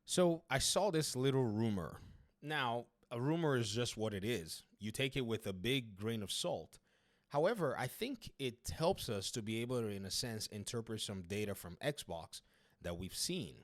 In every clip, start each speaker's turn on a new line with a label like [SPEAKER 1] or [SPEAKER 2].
[SPEAKER 1] So I saw this little rumor. Now, a rumor is just what it is. You take it with a big grain of salt. However, I think it helps us to be able to, in a sense, interpret some data from Xbox that we've seen.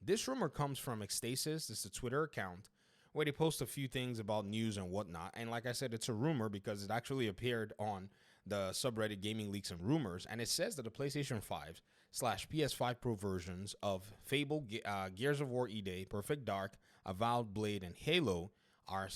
[SPEAKER 1] This rumor comes from Xtasis. It's a Twitter account where they post a few things about news and whatnot. And like I said, it's a rumor because it actually appeared on the subreddit Gaming Leaks and Rumors. And it says that the PlayStation 5 slash PS5 Pro versions of Fable, Gears of War E-Day, Perfect Dark, Avowed Blade, and Halo are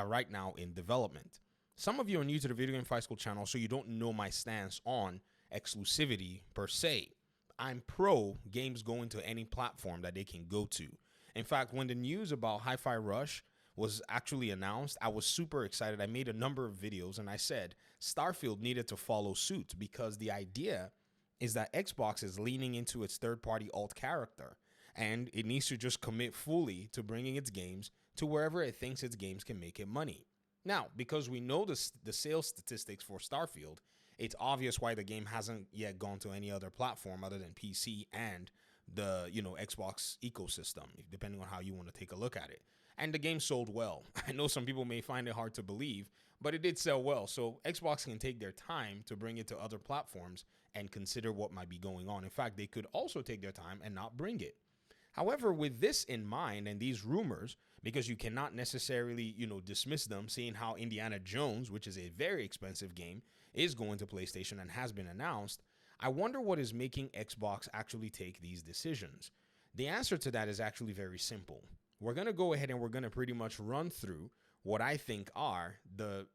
[SPEAKER 1] right now in development. Some of you are new to the Video Game Fight School channel, so you don't know my stance on exclusivity per se. I'm pro games going to any platform that they can go to. In fact, when the news about Hi-Fi Rush was actually announced, I was super excited. I made a number of videos and I said Starfield needed to follow suit because the idea is that Xbox is leaning into its third-party alt character and it needs to just commit fully to bringing its games to wherever it thinks its games can make it money. Now, because we know the sales statistics for Starfield, it's obvious why the game hasn't yet gone to any other platform other than PC and the Xbox ecosystem, depending on how you want to take a look at it. And the game sold well. I know some people may find it hard to believe, but it did sell well. So Xbox can take their time to bring it to other platforms and consider what might be going on. In fact, they could also take their time and not bring it. However, with this in mind and these rumors, because you cannot necessarily, dismiss them, seeing how Indiana Jones, which is a very expensive game, is going to PlayStation and has been announced, I wonder what is making Xbox actually take these decisions. The answer to that is actually very simple. We're going to go ahead and we're going to pretty much run through what I think are the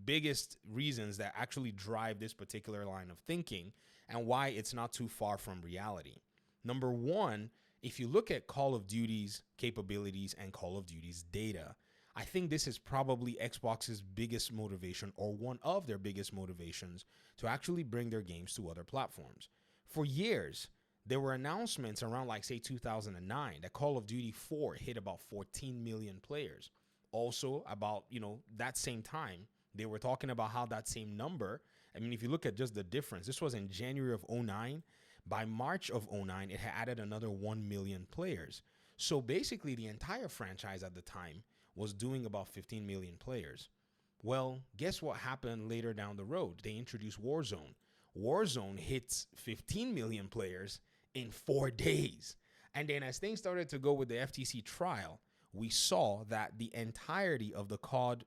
[SPEAKER 1] biggest reasons that actually drive this particular line of thinking and why it's not too far from reality. Number one, if you look at Call of Duty's capabilities and Call of Duty's data, I think this is probably Xbox's biggest motivation or one of their biggest motivations to actually bring their games to other platforms. For years, there were announcements around say 2009 that Call of Duty 4 hit about 14 million players. Also about, that same time, they were talking about how that same number, if you look at just the difference, this was in January of 2009. By March of 2009, it had added another 1 million players. So basically, the entire franchise at the time was doing about 15 million players. Well, guess what happened later down the road? They introduced Warzone. Warzone hits 15 million players in 4 days. And then as things started to go with the FTC trial, we saw that the entirety of the COD,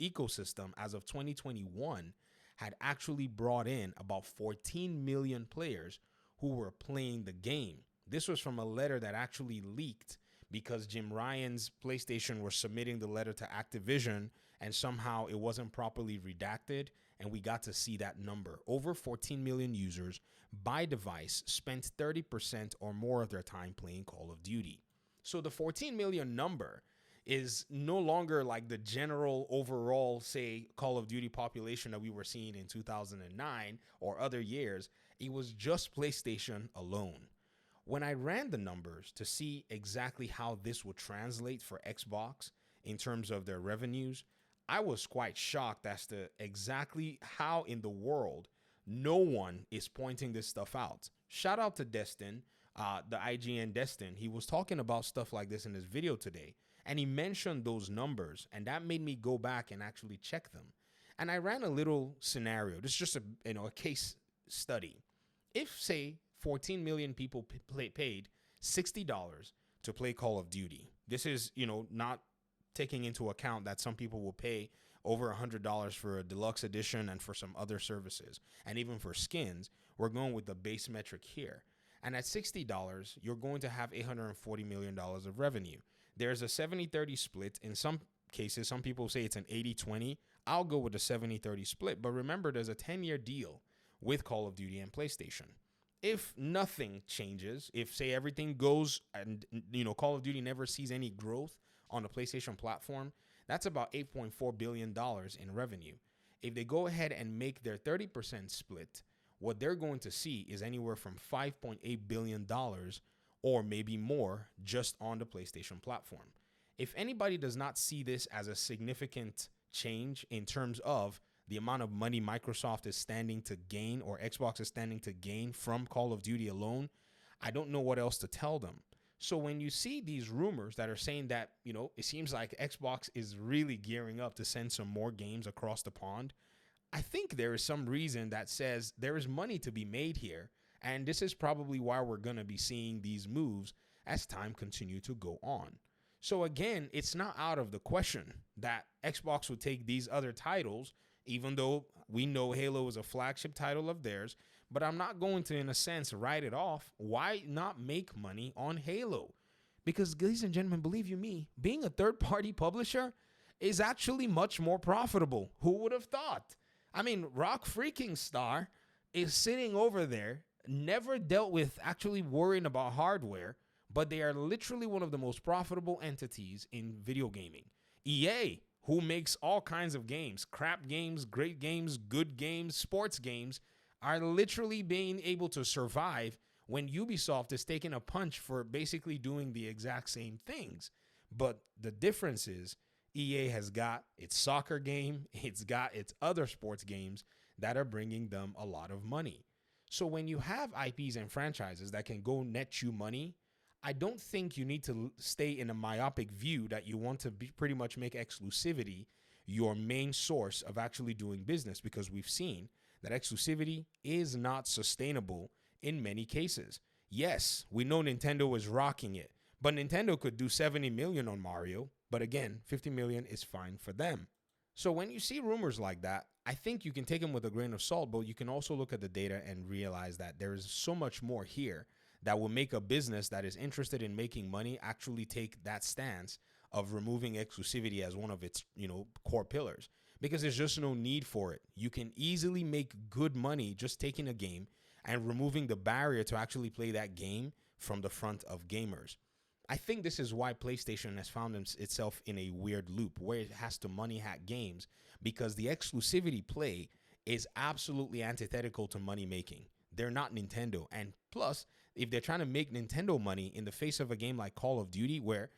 [SPEAKER 1] ecosystem as of 2021 had actually brought in about 14 million players who were playing the game. This was from a letter that actually leaked because Jim Ryan's PlayStation were submitting the letter to Activision and somehow it wasn't properly redacted and we got to see that number. Over 14 million users by device spent 30% or more of their time playing Call of Duty. So the 14 million number is no longer like the general overall, say, Call of Duty population that we were seeing in 2009 or other years. It was just PlayStation alone. When I ran the numbers to see exactly how this would translate for Xbox in terms of their revenues, I was quite shocked as to exactly how in the world no one is pointing this stuff out. Shout out to Destin, the IGN Destin. He was talking about stuff like this in his video today. And he mentioned those numbers, and that made me go back and actually check them. And I ran a little scenario. This is just a case study. If, say, 14 million people paid $60 to play Call of Duty, this is, not taking into account that some people will pay over $100 for a deluxe edition and for some other services, and even for skins. We're going with the base metric here. And at $60, you're going to have $840 million of revenue. There's a 70-30 split. In some cases, some people say it's an 80-20. I'll go with the 70-30 split. But remember, there's a 10-year deal with Call of Duty and PlayStation. If nothing changes, if, say, everything goes and, Call of Duty never sees any growth on the PlayStation platform, that's about $8.4 billion in revenue. If they go ahead and make their 30% split, what they're going to see is anywhere from $5.8 billion or maybe more just on the PlayStation platform. If anybody does not see this as a significant change in terms of the amount of money Microsoft is standing to gain or Xbox is standing to gain from Call of Duty alone, I don't know what else to tell them. So when you see these rumors that are saying that, it seems like Xbox is really gearing up to send some more games across the pond, I think there is some reason that says there is money to be made here. And this is probably why we're going to be seeing these moves as time continue to go on. So again, it's not out of the question that Xbox would take these other titles, even though we know Halo is a flagship title of theirs, but I'm not going to, in a sense, write it off. Why not make money on Halo? Because, ladies and gentlemen, believe you me, being a third-party publisher is actually much more profitable. Who would have thought? I mean, Rock freaking Star is sitting over there, never dealt with actually worrying about hardware, but they are literally one of the most profitable entities in video gaming. EA, who makes all kinds of games, crap games, great games, good games, sports games, are literally being able to survive when Ubisoft is taking a punch for basically doing the exact same things. But the difference is EA has got its soccer game, it's got its other sports games that are bringing them a lot of money. So when you have IPs and franchises that can go net you money, I don't think you need to stay in a myopic view that you want to pretty much make exclusivity your main source of actually doing business, because we've seen that exclusivity is not sustainable in many cases. Yes, we know Nintendo was rocking it, but Nintendo could do 70 million on Mario, but again, 50 million is fine for them. So when you see rumors like that, I think you can take them with a grain of salt, but you can also look at the data and realize that there is so much more here that will make a business that is interested in making money actually take that stance of removing exclusivity as one of its, core pillars, because there's just no need for it. You can easily make good money just taking a game and removing the barrier to actually play that game from the front of gamers. I think this is why PlayStation has found itself in a weird loop where it has to money hack games, because the exclusivity play is absolutely antithetical to money making. They're not Nintendo. And plus, if they're trying to make Nintendo money in the face of a game like Call of Duty, where,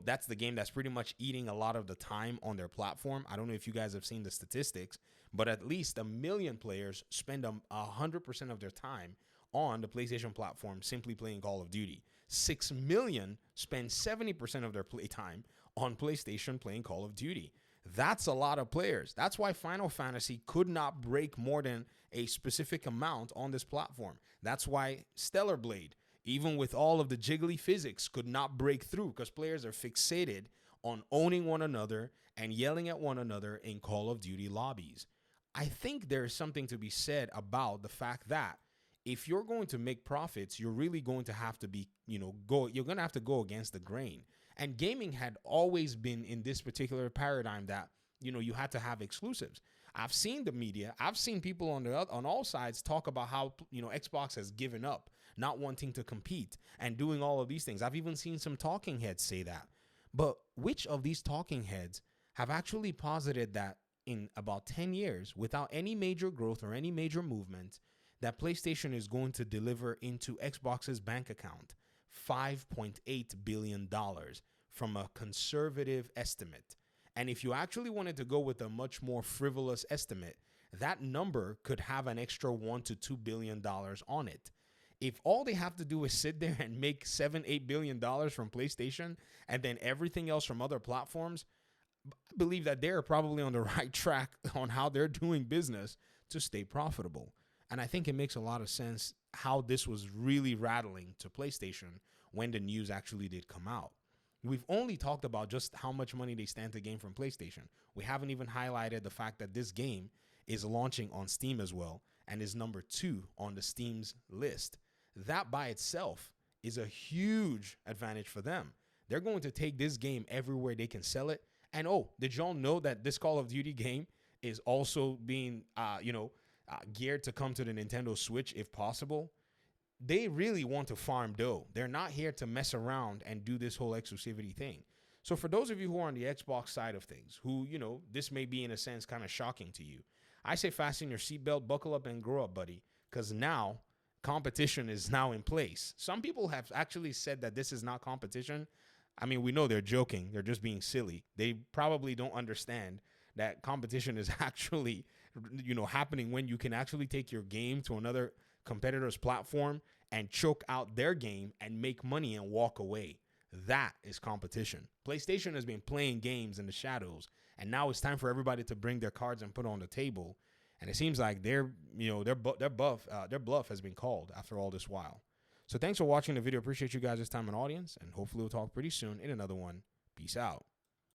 [SPEAKER 1] that's the game that's pretty much eating a lot of the time on their platform. I don't know if you guys have seen the statistics, but at least 1 million players spend 100% of their time on the PlayStation platform simply playing Call of Duty. 6 million spend 70% of their playtime on PlayStation playing Call of Duty. That's a lot of players. That's why Final Fantasy could not break more than a specific amount on this platform. That's why Stellar Blade, even with all of the jiggly physics, could not break through, because players are fixated on owning one another and yelling at one another in Call of Duty lobbies. I think there is something to be said about the fact that if you're going to make profits, you're really going to have to be, you're going to have to go against the grain. And gaming had always been in this particular paradigm that, you had to have exclusives. I've seen the media, I've seen people on all sides talk about how, Xbox has given up, not wanting to compete and doing all of these things. I've even seen some talking heads say that. But which of these talking heads have actually posited that in about 10 years, without any major growth or any major movement, that PlayStation is going to deliver into Xbox's bank account $5.8 billion from a conservative estimate? And if you actually wanted to go with a much more frivolous estimate, that number could have an extra $1 to $2 billion on it. If all they have to do is sit there and make $7-8 billion from PlayStation and then everything else from other platforms, I believe that they're probably on the right track on how they're doing business to stay profitable. And I think it makes a lot of sense how this was really rattling to PlayStation when the news actually did come out. We've only talked about just how much money they stand to gain from PlayStation. We haven't even highlighted the fact that this game is launching on Steam as well and is number 2 on the Steam's list. That by itself is a huge advantage for them. They're going to take this game everywhere they can sell it. And did y'all know that this Call of Duty game is also being, geared to come to the Nintendo Switch if possible? They really want to farm dough. They're not here to mess around and do this whole exclusivity thing. So for those of you who are on the Xbox side of things, who, this may be in a sense kind of shocking to you, I say fasten your seatbelt, buckle up and grow up, buddy, because now competition is now in place. Some people have actually said that this is not competition. I mean, we know they're joking. They're just being silly. They probably don't understand that competition is actually, happening when you can actually take your game to another competitor's platform and choke out their game and make money and walk away. That is competition. PlayStation has been playing games in the shadows, and now it's time for everybody to bring their cards and put on the table. And it seems like their bluff has been called after all this while. So thanks for watching the video. Appreciate you guys' time and audience, and hopefully we'll talk pretty soon in another one. Peace out.